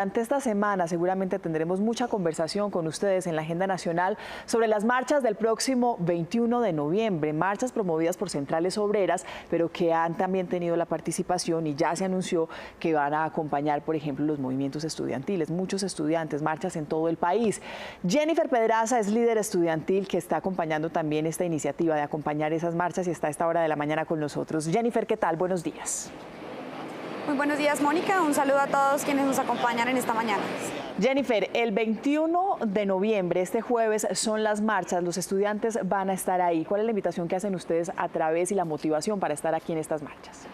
Durante esta semana seguramente tendremos mucha conversación con ustedes en la agenda nacional sobre las marchas del próximo 21 de noviembre, marchas promovidas por centrales obreras, pero que han también tenido la participación y ya se anunció que van a acompañar, por ejemplo, los movimientos estudiantiles, muchos estudiantes, marchas en todo el país. Jennifer Pedraza es líder estudiantil que está acompañando también esta iniciativa de acompañar esas marchas y está a esta hora de la mañana con nosotros. Jennifer, ¿qué tal? Buenos días. Muy buenos días, Mónica. Un saludo a todos quienes nos acompañan en esta mañana. Jennifer, el 21 de noviembre, este jueves, son las marchas. Los estudiantes van a estar ahí. ¿Cuál es la invitación que hacen ustedes a través y la motivación para estar aquí en estas marchas?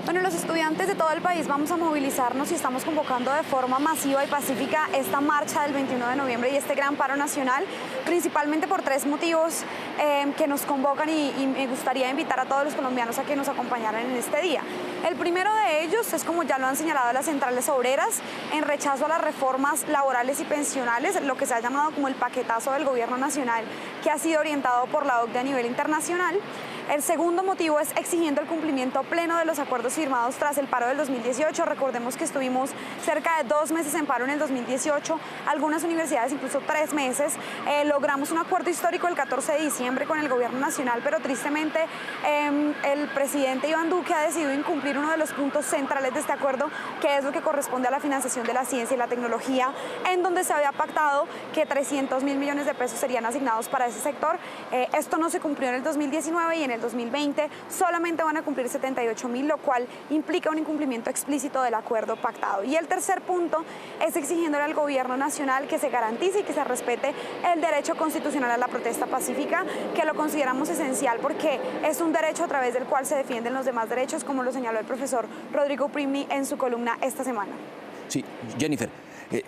Bueno, los estudiantes de todo el país vamos a movilizarnos y estamos convocando de forma masiva y pacífica esta marcha del 21 de noviembre y este gran paro nacional, principalmente por tres motivos que nos convocan y me gustaría invitar a todos los colombianos a que nos acompañaran en este día. El primero de ellos es, como ya lo han señalado las centrales obreras, en rechazo a las reformas laborales y pensionales, lo que se ha llamado como el paquetazo del gobierno nacional, que ha sido orientado por la OCDE a nivel internacional. El segundo motivo es exigiendo el cumplimiento pleno de los acuerdos firmados tras el paro del 2018. Recordemos que estuvimos cerca de 2 meses en paro en el 2018, algunas universidades incluso 3 meses. Logramos un acuerdo histórico el 14 de diciembre con el gobierno nacional, pero tristemente el presidente Iván Duque ha decidido incumplir uno de los puntos centrales de este acuerdo, que es lo que corresponde a la financiación de la ciencia y la tecnología, en donde se había pactado que 300.000 millones de pesos serían asignados para ese sector. Esto no se cumplió en el 2019 y en el 2020 solamente van a cumplir 78.000, lo cual implica un incumplimiento explícito del acuerdo pactado. Y el tercer punto es exigiéndole al gobierno nacional que se garantice y que se respete el derecho constitucional a la protesta pacífica, que lo consideramos esencial porque es un derecho a través del cual se defienden los demás derechos, como lo señaló el profesor Rodrigo Primni en su columna esta semana. Sí, Jennifer,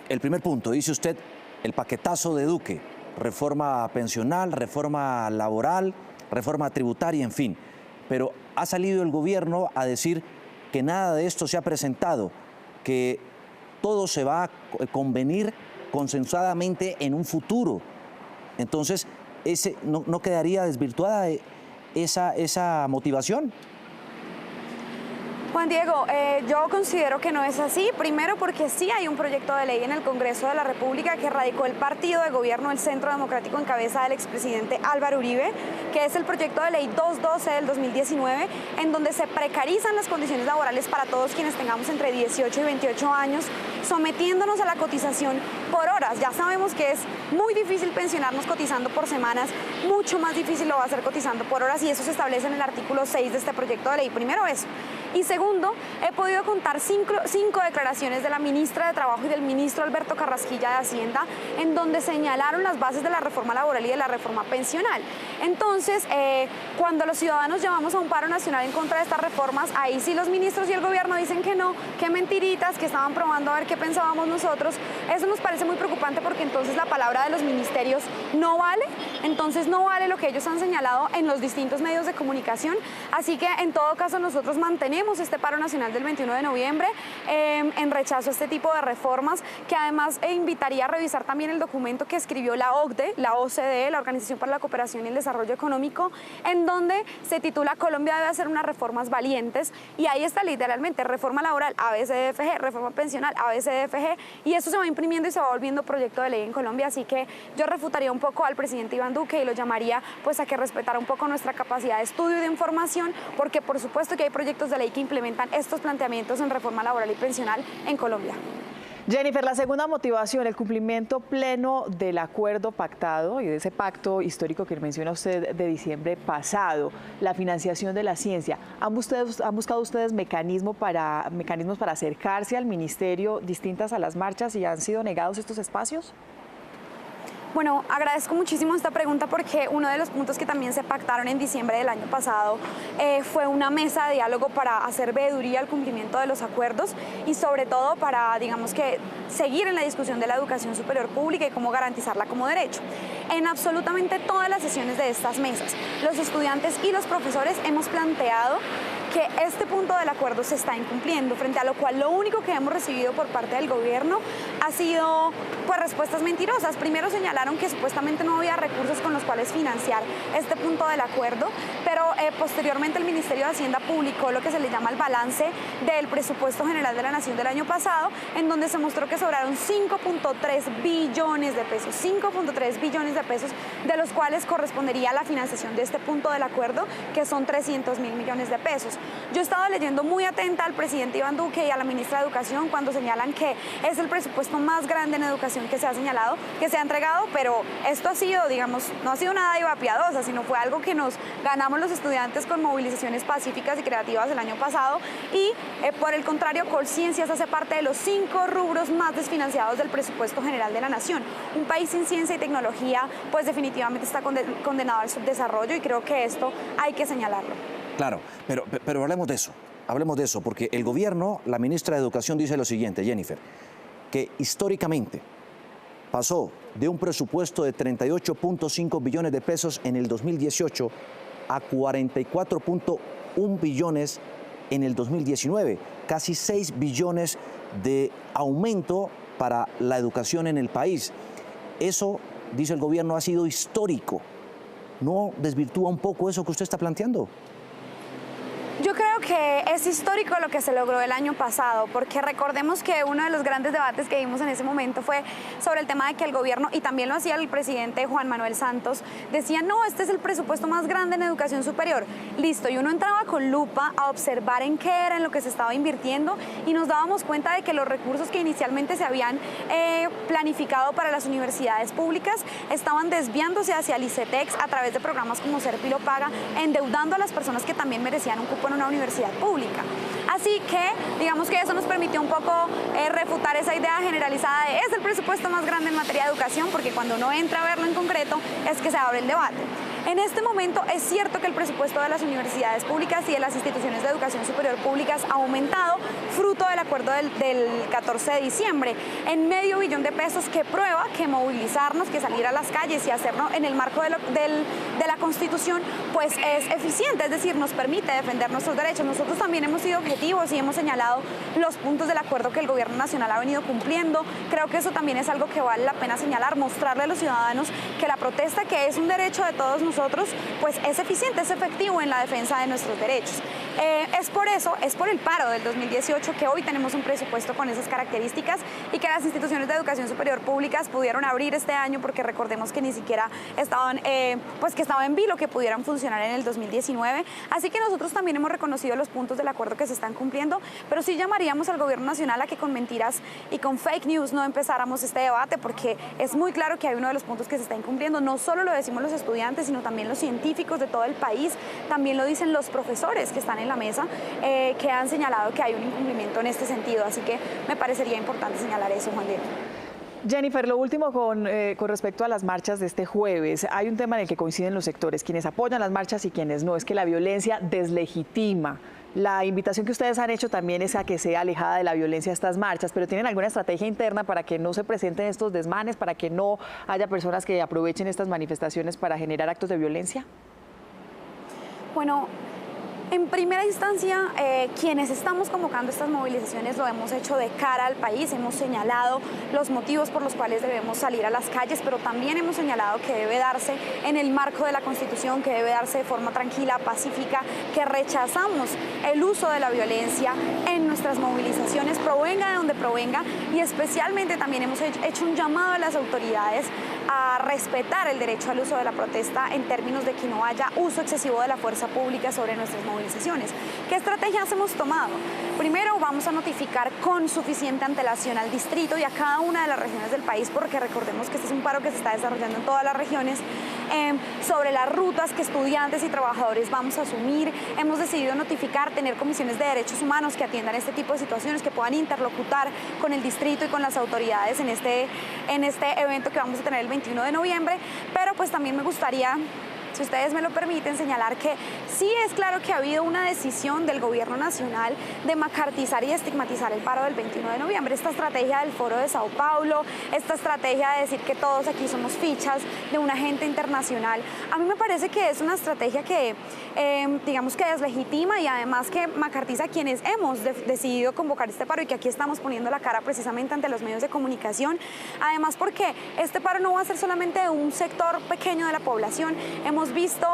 el primer punto, dice usted, el paquetazo de Duque, reforma pensional, reforma laboral, reforma tributaria, en fin. Pero ha salido el gobierno a decir que nada de esto se ha presentado, que todo se va a convenir consensuadamente en un futuro. Entonces, ¿no quedaría desvirtuada esa motivación? Juan Diego, yo considero que no es así, primero porque sí hay un proyecto de ley en el Congreso de la República que radicó el partido de gobierno del Centro Democrático en cabeza del expresidente Álvaro Uribe, que es el proyecto de ley 212 del 2019, en donde se precarizan las condiciones laborales para todos quienes tengamos entre 18 y 28 años, sometiéndonos a la cotización por horas. Ya sabemos que es muy difícil pensionarnos cotizando por semanas, mucho más difícil lo va a ser cotizando por horas, y eso se establece en el artículo 6 de este proyecto de ley. Primero eso. Y segundo, he podido contar cinco declaraciones de la ministra de Trabajo y del ministro Alberto Carrasquilla de Hacienda, en donde señalaron las bases de la reforma laboral y de la reforma pensional. Entonces, cuando los ciudadanos llevamos a un paro nacional en contra de estas reformas, ahí sí los ministros y el gobierno dicen que no, que mentiritas, que estaban probando a ver qué pensábamos nosotros. Eso nos parece muy preocupante porque entonces la palabra de los ministerios no vale, entonces no vale lo que ellos han señalado en los distintos medios de comunicación. Así que en todo caso nosotros mantenemos este paro nacional del 21 de noviembre en rechazo a este tipo de reformas, que además invitaría a revisar también el documento que escribió la OCDE, la OCDE, la Organización para la Cooperación y el Desarrollo Económico, en donde se titula Colombia debe hacer unas reformas valientes, y ahí está literalmente reforma laboral ABCDFG, reforma pensional ABCDFG, y eso se va imprimiendo y se va volviendo proyecto de ley en Colombia. Así que yo refutaría un poco al presidente Iván Duque y lo llamaría pues a que respetara un poco nuestra capacidad de estudio y de información, porque por supuesto que hay proyectos de ley que implementan estos planteamientos en reforma laboral y pensional en Colombia. Jennifer, la segunda motivación, el cumplimiento pleno del acuerdo pactado y de ese pacto histórico que menciona usted de diciembre pasado, la financiación de la ciencia. ¿Han buscado ustedes mecanismos para acercarse al ministerio distintas a las marchas y han sido negados estos espacios? Bueno, agradezco muchísimo esta pregunta porque uno de los puntos que también se pactaron en diciembre del año pasado fue una mesa de diálogo para hacer veeduría al cumplimiento de los acuerdos y sobre todo para, digamos que, seguir en la discusión de la educación superior pública y cómo garantizarla como derecho. En absolutamente todas las sesiones de estas mesas, los estudiantes y los profesores hemos planteado que este punto del acuerdo se está incumpliendo, frente a lo cual lo único que hemos recibido por parte del gobierno ha sido pues respuestas mentirosas. Primero señalaron que supuestamente no había recursos con los cuales financiar este punto del acuerdo, pero posteriormente el Ministerio de Hacienda publicó lo que se le llama el balance del presupuesto general de la Nación del año pasado, en donde se mostró que sobraron 5.3 billones de pesos, 5.3 billones de pesos, de los cuales correspondería a la financiación de este punto del acuerdo, que son 300.000 millones de pesos. Yo he estado leyendo muy atenta al presidente Iván Duque y a la ministra de Educación cuando señalan que es el presupuesto más grande en educación que se ha señalado, que se ha entregado, pero esto ha sido, digamos, no ha sido una dádiva piadosa, sino fue algo que nos ganamos los estudiantes con movilizaciones pacíficas y creativas el año pasado y, por el contrario, Colciencias hace parte de los 5 rubros más desfinanciados del presupuesto general de la Nación. Un país sin ciencia y tecnología, pues definitivamente está condenado al subdesarrollo y creo que esto hay que señalarlo. Claro, pero hablemos de eso, porque el gobierno, la ministra de Educación dice lo siguiente, Jennifer, que históricamente pasó de un presupuesto de 38.5 billones de pesos en el 2018 a 44.1 billones en el 2019, casi 6 billones de aumento para la educación en el país. Eso, dice el gobierno, ha sido histórico. ¿No desvirtúa un poco eso que usted está planteando? Yo creo que es histórico lo que se logró el año pasado, porque recordemos que uno de los grandes debates que vimos en ese momento fue sobre el tema de que el gobierno, y también lo hacía el presidente Juan Manuel Santos, decía, no, este es el presupuesto más grande en educación superior. Listo, y uno entraba con lupa a observar en qué era, en lo que se estaba invirtiendo, y nos dábamos cuenta de que los recursos que inicialmente se habían planificado para las universidades públicas estaban desviándose hacia el ICETEX a través de programas como Serpi lo Paga, endeudando a las personas que también merecían un cupo en una universidad pública. Así que, digamos que eso nos permitió un poco refutar esa idea generalizada de es el presupuesto más grande en materia de educación, porque cuando uno entra a verlo en concreto es que se abre el debate. En este momento es cierto que el presupuesto de las universidades públicas y de las instituciones de educación superior públicas ha aumentado, fruto del acuerdo del 14 de diciembre, en $500 millón de pesos, que prueba que movilizarnos, que salir a las calles y hacerlo en el marco de la Constitución, pues es eficiente, es decir, nos permite defender nuestros derechos. Nosotros también hemos sido objetivos y hemos señalado los puntos del acuerdo que el gobierno nacional ha venido cumpliendo. Creo que eso también es algo que vale la pena señalar, mostrarle a los ciudadanos que la protesta, que es un derecho de todos nosotros, pues es eficiente, es efectivo en la defensa de nuestros derechos. Es por eso, es por el paro del 2018 que hoy tenemos un presupuesto con esas características y que las instituciones de educación superior públicas pudieron abrir este año, porque recordemos que ni siquiera estaban, pues que estaba en vilo que pudieran funcionar en el 2019. Así que nosotros también hemos reconocido los puntos del acuerdo que se están cumpliendo, pero sí llamaríamos al gobierno nacional a que con mentiras y con fake news no empezáramos este debate, porque es muy claro que hay uno de los puntos que se está incumpliendo. No solo lo decimos los estudiantes, sino también los científicos de todo el país, también lo dicen los profesores que están en la mesa, que han señalado que hay un incumplimiento en este sentido. Así que me parecería importante señalar eso, Juan Diego. Jennifer, lo último con respecto a las marchas de este jueves. Hay un tema en el que coinciden los sectores, quienes apoyan las marchas y quienes no, es que la violencia deslegitima. La invitación que ustedes han hecho también es a que sea alejada de la violencia estas marchas, pero ¿tienen alguna estrategia interna para que no se presenten estos desmanes, para que no haya personas que aprovechen estas manifestaciones para generar actos de violencia? Bueno, en primera instancia, quienes estamos convocando estas movilizaciones lo hemos hecho de cara al país, hemos señalado los motivos por los cuales debemos salir a las calles, pero también hemos señalado que debe darse en el marco de la Constitución, que debe darse de forma tranquila, pacífica, que rechazamos el uso de la violencia en nuestras movilizaciones, provenga de donde provenga, y especialmente también hemos hecho un llamado a las autoridades a respetar el derecho al uso de la protesta en términos de que no haya uso excesivo de la fuerza pública sobre nuestras movilizaciones. ¿Qué estrategias hemos tomado? Primero, vamos a notificar con suficiente antelación al distrito y a cada una de las regiones del país, porque recordemos que este es un paro que se está desarrollando en todas las regiones, sobre las rutas que estudiantes y trabajadores vamos a asumir. Hemos decidido notificar, tener comisiones de derechos humanos que atiendan este tipo de situaciones, que puedan interlocutar con el distrito y con las autoridades en este evento que vamos a tener el 21 de noviembre, pero pues también me gustaría si ustedes me lo permiten, señalar que sí es claro que ha habido una decisión del gobierno nacional de macartizar y estigmatizar el paro del 21 de noviembre. Esta estrategia del Foro de Sao Paulo, esta estrategia de decir que todos aquí somos fichas de un agente internacional, a mí me parece que es una estrategia que, digamos que deslegitima y además que macartiza a quienes hemos decidido convocar este paro y que aquí estamos poniendo la cara precisamente ante los medios de comunicación. Además porque este paro no va a ser solamente de un sector pequeño de la población. Hemos visto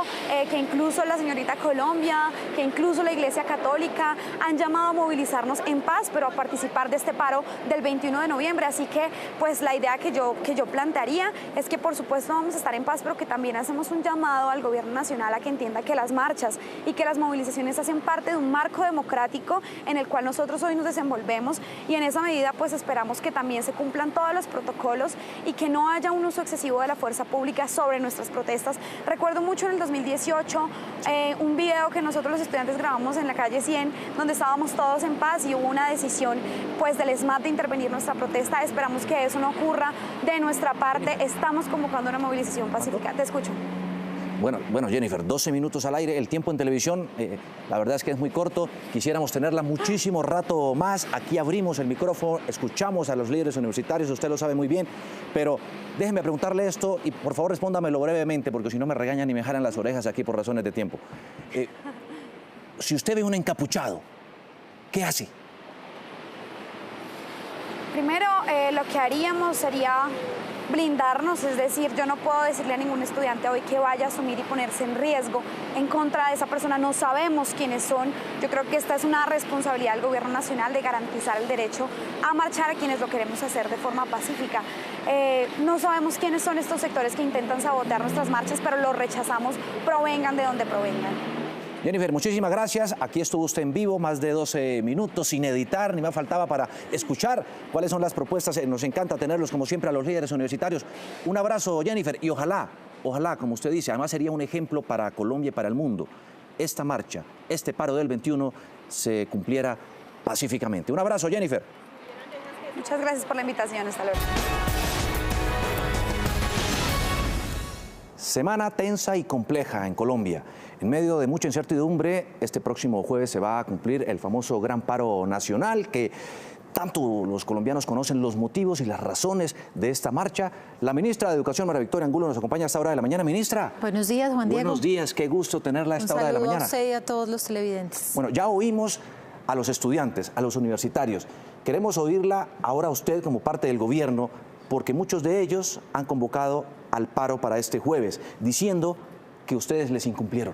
que incluso la señorita Colombia, que incluso la Iglesia Católica han llamado a movilizarnos en paz, pero a participar de este paro del 21 de noviembre. Así que pues la idea que yo plantearía es que por supuesto vamos a estar en paz, pero que también hacemos un llamado al gobierno nacional a que entienda que las marchas y que las movilizaciones hacen parte de un marco democrático en el cual nosotros hoy nos desenvolvemos, y en esa medida pues esperamos que también se cumplan todos los protocolos y que no haya un uso excesivo de la fuerza pública sobre nuestras protestas. Recuerdo mucho en el 2018 un video que nosotros los estudiantes grabamos en la calle 100, donde estábamos todos en paz y hubo una decisión pues del SMAT de intervenir nuestra protesta. Esperamos que eso no ocurra de nuestra parte. Estamos convocando una movilización pacífica. Te escucho. Bueno, Jennifer, 12 minutos al aire, el tiempo en televisión, la verdad es que es muy corto, quisiéramos tenerla muchísimo rato más, aquí abrimos el micrófono, escuchamos a los líderes universitarios, usted lo sabe muy bien, pero déjeme preguntarle esto y por favor respóndamelo brevemente, porque si no me regañan y me jalan las orejas aquí por razones de tiempo. Si usted ve un encapuchado, ¿qué hace? Primero, lo que haríamos sería blindarnos, es decir, yo no puedo decirle a ningún estudiante hoy que vaya a asumir y ponerse en riesgo en contra de esa persona. No sabemos quiénes son. Yo creo que esta es una responsabilidad del gobierno nacional de garantizar el derecho a marchar a quienes lo queremos hacer de forma pacífica. No sabemos quiénes son estos sectores que intentan sabotear nuestras marchas, pero los rechazamos, provengan de donde provengan. Jennifer, muchísimas gracias. Aquí estuvo usted en vivo, más de 12 minutos, sin editar, ni me faltaba para escuchar cuáles son las propuestas. Nos encanta tenerlos, como siempre, a los líderes universitarios. Un abrazo, Jennifer, y ojalá, como usted dice, además sería un ejemplo para Colombia y para el mundo. Esta marcha, este paro del 21, se cumpliera pacíficamente. Un abrazo, Jennifer. Muchas gracias por la invitación. Hasta luego. Semana tensa y compleja en Colombia. En medio de mucha incertidumbre, este próximo jueves se va a cumplir el famoso Gran Paro Nacional, que tanto los colombianos conocen los motivos y las razones de esta marcha. La ministra de Educación, María Victoria Angulo, nos acompaña a esta hora de la mañana. Ministra. Buenos días, Juan Diego. Buenos días, qué gusto tenerla a esta hora de la mañana. Un saludo a usted y a todos los televidentes. Bueno, ya oímos a los estudiantes, a los universitarios. Queremos oírla ahora a usted como parte del gobierno, porque muchos de ellos han convocado al paro para este jueves, diciendo que ustedes les incumplieron.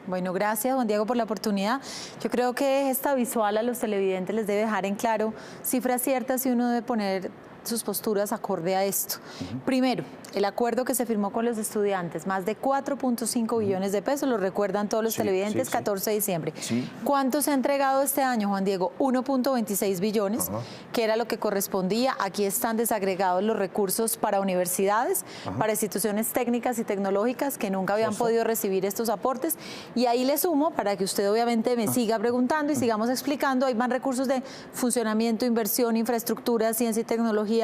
Bueno, gracias, Juan Diego, por la oportunidad. Yo creo que esta visual a los televidentes les debe dejar en claro cifras ciertas y uno debe poner sus posturas acorde a esto. Primero, el acuerdo que se firmó con los estudiantes, más de 4.5 billones de pesos, lo recuerdan todos los televidentes, 14 de diciembre. ¿Cuánto se ha entregado este año, Juan Diego? 1.26 billones, que era lo que correspondía. Aquí están desagregados los recursos para universidades, para instituciones técnicas y tecnológicas que nunca habían podido recibir estos aportes. Y ahí le sumo, para que usted obviamente me siga preguntando y sigamos explicando, hay más recursos de funcionamiento, inversión, infraestructura, ciencia y tecnología,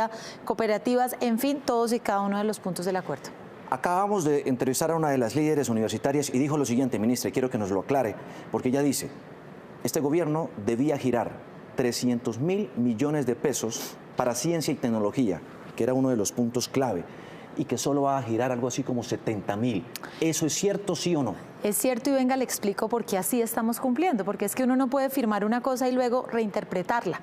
cooperativas, en fin, todos y cada uno de los puntos del acuerdo. Acabamos de entrevistar a una de las líderes universitarias y dijo lo siguiente, ministra, y quiero que nos lo aclare, porque ella dice, este gobierno debía girar 300.000 millones de pesos para ciencia y tecnología, que era uno de los puntos clave, y que solo va a girar algo así como 70.000. ¿Eso es cierto, sí o no? Es cierto, y venga, le explico por qué así estamos cumpliendo, porque es que uno no puede firmar una cosa y luego reinterpretarla,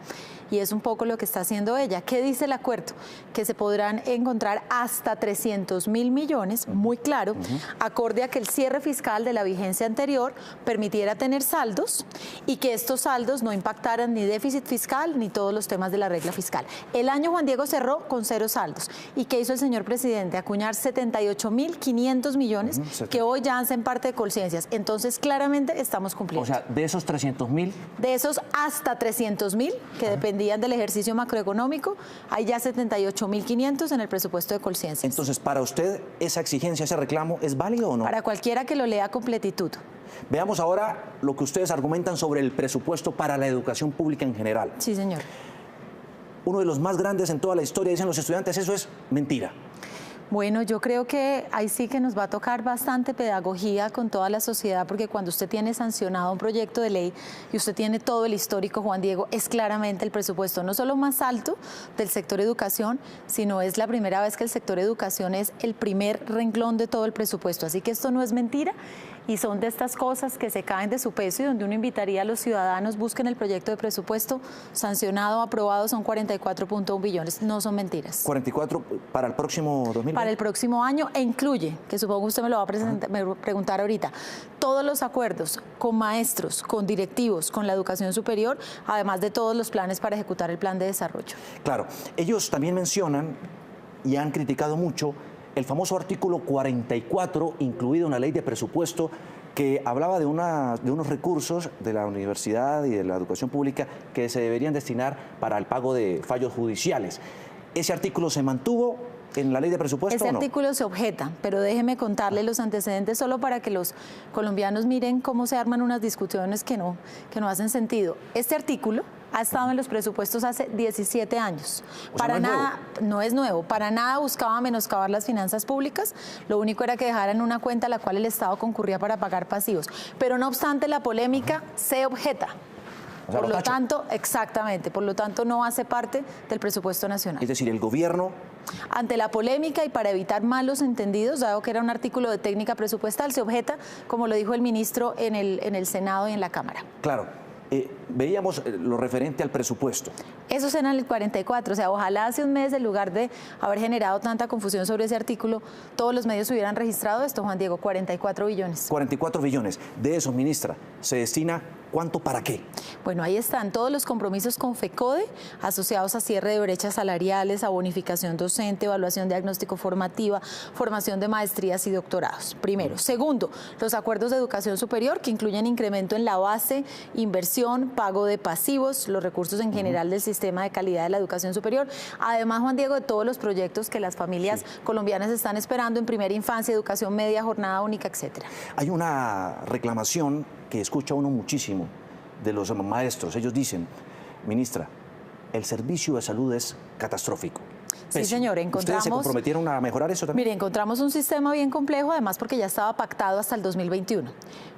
y es un poco lo que está haciendo ella. ¿Qué dice el acuerdo? Que se podrán encontrar hasta 300.000 millones, muy claro, acorde a que el cierre fiscal de la vigencia anterior permitiera tener saldos y que estos saldos no impactaran ni déficit fiscal ni todos los temas de la regla fiscal. El año, Juan Diego, cerró con 0 saldos. ¿Y qué hizo el señor presidente? Acuñar 78.500 millones que hoy ya hacen parte de Colciencias. Entonces, claramente estamos cumpliendo. O sea, de esos 300.000... De esos hasta 300.000 que dependían del ejercicio macroeconómico, hay ya 78.500 en el presupuesto de Colciencias. Entonces, ¿para usted esa exigencia, ese reclamo, es válido o no? Para cualquiera que lo lea con pletitud. Veamos ahora lo que ustedes argumentan sobre el presupuesto para la educación pública en general. Sí, señor. Uno de los más grandes en toda la historia, dicen los estudiantes, eso es mentira. Bueno, yo creo que ahí sí que nos va a tocar bastante pedagogía con toda la sociedad, porque cuando usted tiene sancionado un proyecto de ley y usted tiene todo el histórico, Juan Diego, es claramente el presupuesto no solo más alto del sector educación, sino es la primera vez que el sector educación es el primer renglón de todo el presupuesto. Así que esto no es mentira y son de estas cosas que se caen de su peso y donde uno invitaría a los ciudadanos, busquen el proyecto de presupuesto sancionado, aprobado, son 44.1 billones, no son mentiras. 44 para el próximo 2020. Para el próximo año e incluye, que supongo usted me lo va a preguntar ahorita, todos los acuerdos con maestros, con directivos, con la educación superior, además de todos los planes para ejecutar el plan de desarrollo. Claro, ellos también mencionan y han criticado mucho el famoso artículo 44, incluido en la ley de presupuesto, que hablaba de unos recursos de la universidad y de la educación pública que se deberían destinar para el pago de fallos judiciales. ¿Ese artículo se mantuvo en la ley de presupuesto o no? Ese artículo se objeta, pero déjeme contarle los antecedentes solo para que los colombianos miren cómo se arman unas discusiones que no hacen sentido. Este artículo ha estado en los presupuestos hace 17 años. Para nada, no es nuevo, para nada buscaba menoscabar las finanzas públicas, lo único era que dejaran una cuenta a la cual el Estado concurría para pagar pasivos. Pero no obstante, la polémica se objeta. O sea, por lo tanto, exactamente, por lo tanto no hace parte del presupuesto nacional. Es decir, el gobierno... Ante la polémica y para evitar malos entendidos, dado que era un artículo de técnica presupuestal, se objeta, como lo dijo el ministro en el Senado y en la Cámara. Claro, veíamos lo referente al presupuesto. Eso será en el 44, o sea, ojalá hace un mes, en lugar de haber generado tanta confusión sobre ese artículo, todos los medios hubieran registrado esto, Juan Diego, 44 billones. 44 billones. De esos, ministra, ¿se destina cuánto para qué? Bueno, ahí están todos los compromisos con FECODE asociados a cierre de brechas salariales, a bonificación docente, evaluación diagnóstico formativa, formación de maestrías y doctorados. Primero. Segundo, los acuerdos de educación superior que incluyen incremento en la base, inversión, pago de pasivos, los recursos en general del sistema de calidad de la educación superior. Además, Juan Diego, de todos los proyectos que las familias colombianas están esperando en primera infancia, educación media, jornada única, etcétera. Hay una reclamación que escucha uno muchísimo de los maestros. Ellos dicen, ministra, el servicio de salud es catastrófico. Sí, señor, encontramos... ¿Ustedes se comprometieron a mejorar eso también? Mire, encontramos un sistema bien complejo, además porque ya estaba pactado hasta el 2021.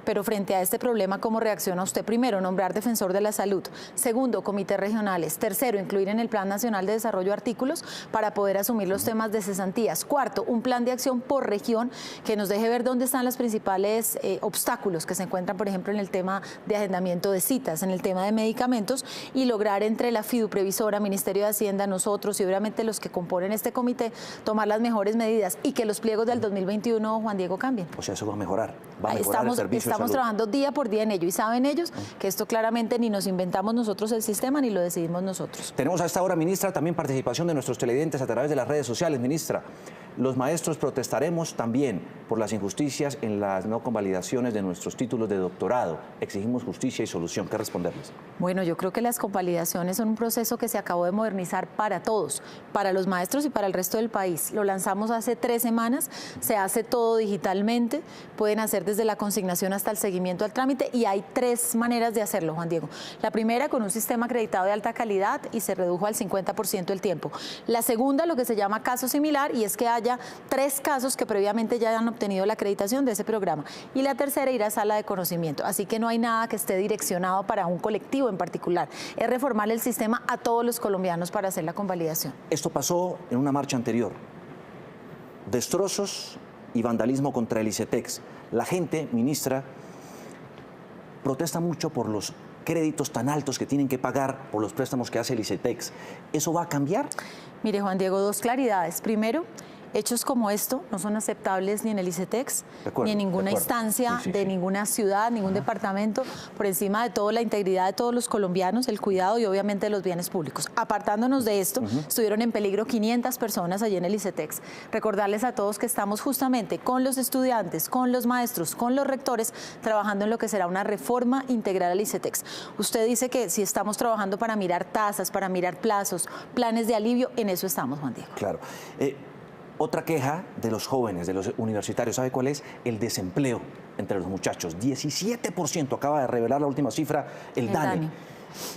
Pero frente a este problema, ¿cómo reacciona usted? Primero, nombrar defensor de la salud. Segundo, comités regionales. Tercero, incluir en el Plan Nacional de Desarrollo artículos para poder asumir los temas de cesantías. Cuarto, un plan de acción por región que nos deje ver dónde están los principales obstáculos que se encuentran, por ejemplo, en el tema de agendamiento de citas, en el tema de medicamentos, y lograr entre la Fiduprevisora, Ministerio de Hacienda, nosotros y obviamente los que componen este comité, tomar las mejores medidas y que los pliegos del 2021, Juan Diego, cambien. O sea, eso va a mejorar. Va a mejorar el servicio. Estamos trabajando día por día en ello y saben ellos que esto claramente ni nos inventamos nosotros el sistema ni lo decidimos nosotros. Tenemos a esta hora, ministra, también participación de nuestros televidentes a través de las redes sociales. Ministra, los maestros protestaremos también por las injusticias en las no convalidaciones de nuestros títulos de doctorado. Exigimos justicia y solución. ¿Qué responderles? Bueno, yo creo que las convalidaciones son un proceso que se acabó de modernizar para todos, para los maestros y para el resto del país. Lo lanzamos hace 3 semanas, se hace todo digitalmente, pueden hacer desde la consignación hasta el seguimiento al trámite y hay 3 maneras de hacerlo, Juan Diego. La primera, con un sistema acreditado de alta calidad y se redujo al 50% el tiempo. La segunda, lo que se llama caso similar, y es que haya 3 casos que previamente ya hayan obtenido la acreditación de ese programa. Y la tercera, ir a sala de conocimiento. Así que no hay nada que esté direccionado para un colectivo en particular. Es reformar el sistema a todos los colombianos para hacer la convalidación. Esto pasó en una marcha anterior. Destrozos y vandalismo contra el ICETEX. La gente, ministra, protesta mucho por los créditos tan altos que tienen que pagar por los préstamos que hace el ICETEX. ¿Eso va a cambiar? Mire, Juan Diego, 2 claridades. Primero, hechos como esto no son aceptables ni en el ICETEX, ni en ninguna instancia de ninguna ciudad, ningún departamento, por encima de todo la integridad de todos los colombianos, el cuidado y obviamente de los bienes públicos. Apartándonos de esto, estuvieron en peligro 500 personas allí en el ICETEX. Recordarles a todos que estamos justamente con los estudiantes, con los maestros, con los rectores, trabajando en lo que será una reforma integral al ICETEX. Usted dice que si estamos trabajando para mirar tasas, para mirar plazos, planes de alivio, en eso estamos, Juan Diego. Claro. Otra queja de los jóvenes, de los universitarios, ¿sabe cuál es? El desempleo entre los muchachos. 17% acaba de revelar la última cifra, el DANE.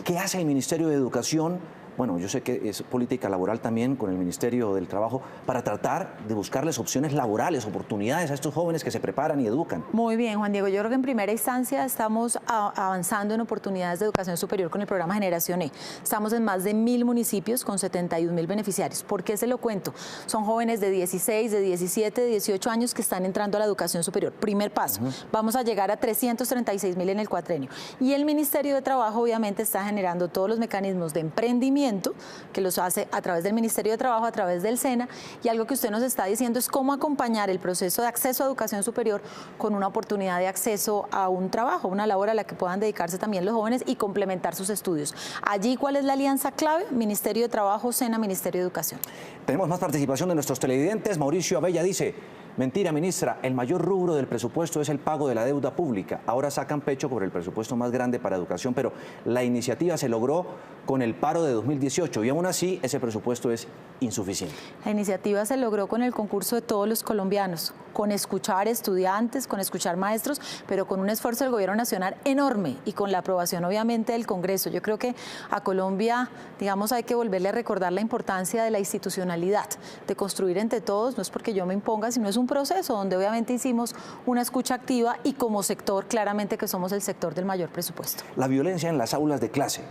¿Qué hace el Ministerio de Educación bueno, yo sé que es política laboral también con el Ministerio del Trabajo, para tratar de buscarles opciones laborales, oportunidades a estos jóvenes que se preparan y educan? Muy bien, Juan Diego. Yo creo que en primera instancia estamos avanzando en oportunidades de educación superior con el programa Generación E. Estamos en más de 1000 municipios con 71.000 beneficiarios. ¿Por qué se lo cuento? Son jóvenes de 16, de 17, de 18 años que están entrando a la educación superior. Primer paso. Vamos a llegar a 336.000 en el cuatrenio. Y el Ministerio de Trabajo obviamente está generando todos los mecanismos de emprendimiento, que los hace a través del Ministerio de Trabajo, a través del SENA, y algo que usted nos está diciendo es cómo acompañar el proceso de acceso a educación superior con una oportunidad de acceso a un trabajo, una labor a la que puedan dedicarse también los jóvenes y complementar sus estudios. Allí, ¿cuál es la alianza clave? Ministerio de Trabajo, SENA, Ministerio de Educación. Tenemos más participación de nuestros televidentes. Mauricio Abella dice: mentira, ministra, el mayor rubro del presupuesto es el pago de la deuda pública. Ahora sacan pecho por el presupuesto más grande para educación, pero la iniciativa se logró con el paro de 2018 y aún así ese presupuesto es insuficiente. La iniciativa se logró con el concurso de todos los colombianos, con escuchar estudiantes, con escuchar maestros, pero con un esfuerzo del gobierno nacional enorme y con la aprobación obviamente del Congreso. Yo creo que a Colombia, digamos, hay que volverle a recordar la importancia de la institucionalidad, de construir entre todos. No es porque yo me imponga, sino es un proceso donde obviamente hicimos una escucha activa y como sector claramente que somos el sector del mayor presupuesto. La violencia en las aulas de clase.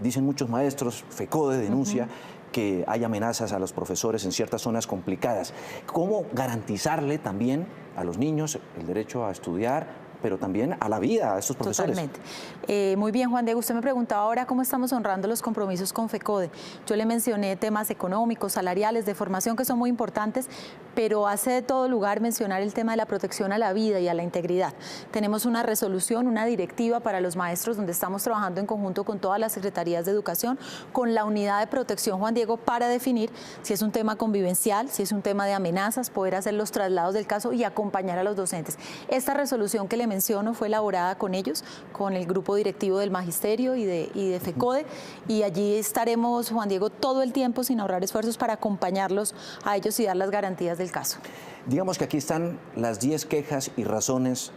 Dicen muchos maestros, FECODE denuncia que hay amenazas a los profesores en ciertas zonas complicadas. ¿Cómo garantizarle también a los niños el derecho a estudiar, pero también a la vida a estos profesores? Totalmente. Muy bien, Juan Diego, usted me preguntaba ahora cómo estamos honrando los compromisos con FECODE. Yo le mencioné temas económicos, salariales, de formación, que son muy importantes, pero hace de todo lugar mencionar el tema de la protección a la vida y a la integridad. Tenemos una resolución, una directiva para los maestros donde estamos trabajando en conjunto con todas las secretarías de educación, con la unidad de protección, Juan Diego, para definir si es un tema convivencial, si es un tema de amenazas, poder hacer los traslados del caso y acompañar a los docentes. Esta resolución que le menciono fue elaborada con ellos, con el grupo directivo del Magisterio y de FECODE, y allí estaremos, Juan Diego, todo el tiempo sin ahorrar esfuerzos para acompañarlos a ellos y dar las garantías del caso. Digamos que aquí están las 10 quejas y razones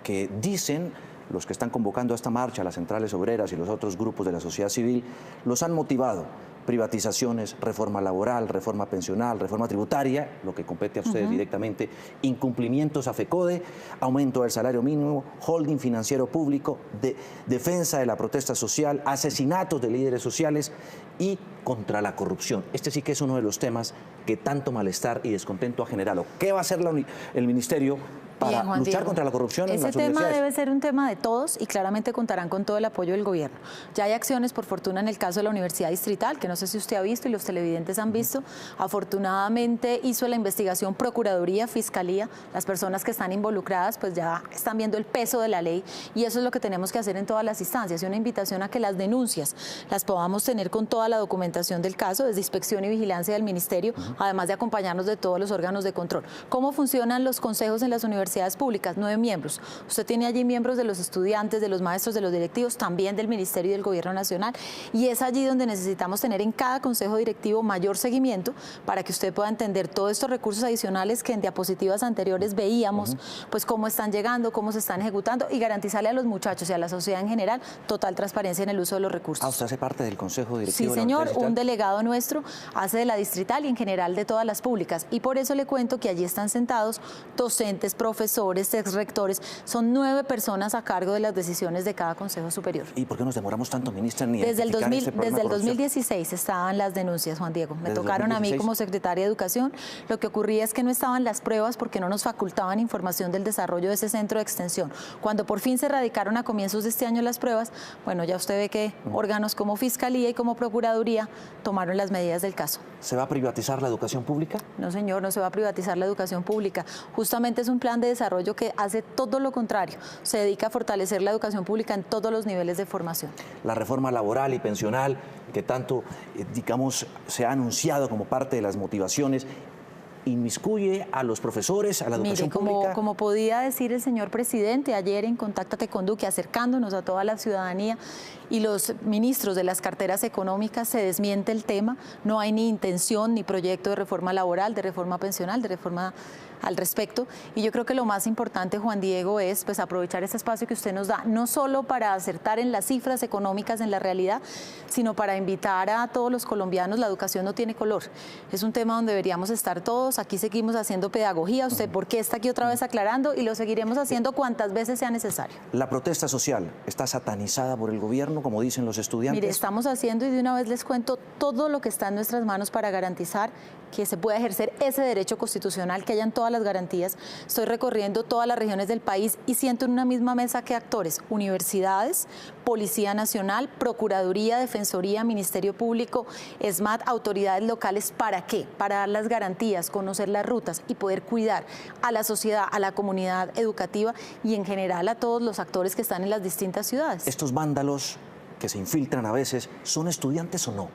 que dicen los que están convocando a esta marcha, las centrales obreras y los otros grupos de la sociedad civil, los han motivado. Privatizaciones, reforma laboral, reforma pensional, reforma tributaria, lo que compete a ustedes directamente, incumplimientos a FECODE, aumento del salario mínimo, holding financiero público, defensa de la protesta social, asesinatos de líderes sociales y contra la corrupción. Este sí que es uno de los temas que tanto malestar y descontento ha generado. ¿Qué va a hacer el ministerio para luchar contra la corrupción en las universidades? Ese tema debe ser un tema de todos y claramente contarán con todo el apoyo del gobierno. Ya hay acciones, por fortuna, en el caso de la Universidad Distrital, que no sé si usted ha visto y los televidentes han visto. Afortunadamente hizo la investigación Procuraduría, Fiscalía. Las personas que están involucradas pues ya están viendo el peso de la ley y eso es lo que tenemos que hacer en todas las instancias. Y una invitación a que las denuncias las podamos tener con toda la documentación del caso, desde inspección y vigilancia del ministerio, además de acompañarnos de todos los órganos de control. ¿Cómo funcionan los consejos en las universidades públicas? 9 miembros. Usted tiene allí miembros de los estudiantes, de los maestros, de los directivos, también del Ministerio y del Gobierno Nacional, y es allí donde necesitamos tener en cada consejo directivo mayor seguimiento para que usted pueda entender todos estos recursos adicionales que en diapositivas anteriores veíamos, pues cómo están llegando, cómo se están ejecutando y garantizarle a los muchachos y a la sociedad en general total transparencia en el uso de los recursos. ¿Usted hace parte del consejo directivo? Sí, señor, un delegado nuestro hace de la distrital y en general de todas las públicas, y por eso le cuento que allí están sentados docentes, profesores, exrectores, son 9 personas a cargo de las decisiones de cada consejo superior. ¿Y por qué nos demoramos tanto, ministra? Desde el 2016 estaban las denuncias, Juan Diego. Me tocaron a mí como secretaria de Educación. Lo que ocurría es que no estaban las pruebas porque no nos facultaban información del desarrollo de ese centro de extensión. Cuando por fin se radicaron a comienzos de este año las pruebas, bueno, ya usted ve que órganos como Fiscalía y como Procuraduría tomaron las medidas del caso. ¿Se va a privatizar la educación pública? No, señor, no se va a privatizar la educación pública. Justamente es un plan de desarrollo que hace todo lo contrario. Se dedica a fortalecer la educación pública en todos los niveles de formación. La reforma laboral y pensional, que tanto, digamos, se ha anunciado como parte de las motivaciones, ¿inmiscuye a los profesores, a la educación pública? Como podía decir el señor presidente ayer en Contáctate con Duque, acercándonos a toda la ciudadanía y los ministros de las carteras económicas se desmiente el tema, no hay ni intención ni proyecto de reforma laboral, de reforma pensional, de reforma al respecto. Y yo creo que lo más importante, Juan Diego, es pues aprovechar este espacio que usted nos da, no solo para acertar en las cifras económicas, en la realidad, sino para invitar a todos los colombianos. La educación no tiene color. Es un tema donde deberíamos estar todos. Aquí seguimos haciendo pedagogía. Usted, ¿por qué está aquí otra vez aclarando? Y lo seguiremos haciendo cuantas veces sea necesario. ¿La protesta social está satanizada por el gobierno, como dicen los estudiantes? Mire, estamos haciendo, y de una vez les cuento, todo lo que está en nuestras manos para garantizar que se pueda ejercer ese derecho constitucional, que hayan todas las garantías. Estoy recorriendo todas las regiones del país y siento en una misma mesa que actores, universidades, Policía Nacional, Procuraduría, Defensoría, Ministerio Público, ESMAD, autoridades locales. ¿Para qué? Para dar las garantías, conocer las rutas y poder cuidar a la sociedad, a la comunidad educativa y en general a todos los actores que están en las distintas ciudades. ¿Estos vándalos que se infiltran a veces, son estudiantes o no?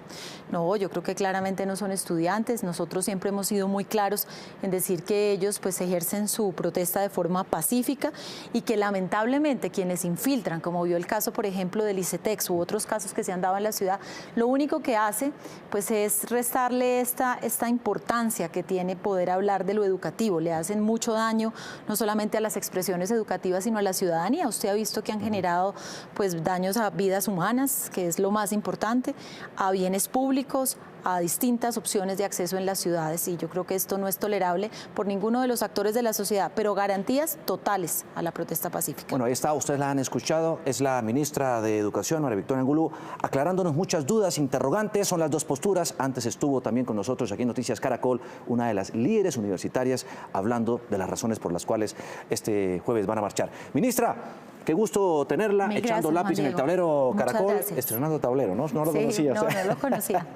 No, yo creo que claramente no son estudiantes. Nosotros siempre hemos sido muy claros en decir que ellos pues ejercen su protesta de forma pacífica y que lamentablemente quienes infiltran, como vio el caso por ejemplo del ICETEX u otros casos que se han dado en la ciudad, lo único que hace pues es restarle esta importancia que tiene poder hablar de lo educativo. Le hacen mucho daño no solamente a las expresiones educativas sino a la ciudadanía. Usted ha visto que han generado pues daños a vidas humanas, que es lo más importante, a bienes públicos, a distintas opciones de acceso en las ciudades, y yo creo que esto no es tolerable por ninguno de los actores de la sociedad, pero garantías totales a la protesta pacífica. Bueno, ahí está, ustedes la han escuchado, es la ministra de Educación, María Victoria Angulo, aclarándonos muchas dudas, interrogantes, son las dos posturas. Antes estuvo también con nosotros aquí en Noticias Caracol una de las líderes universitarias hablando de las razones por las cuales este jueves van a marchar. Ministra, qué gusto tenerla, echando lápiz en el tablero Caracol, estrenando tablero, ¿no? No lo conocía. No, no lo conocía.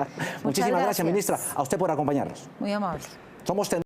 Muchísimas gracias, ministra. A usted por acompañarnos. Muy amable. Somos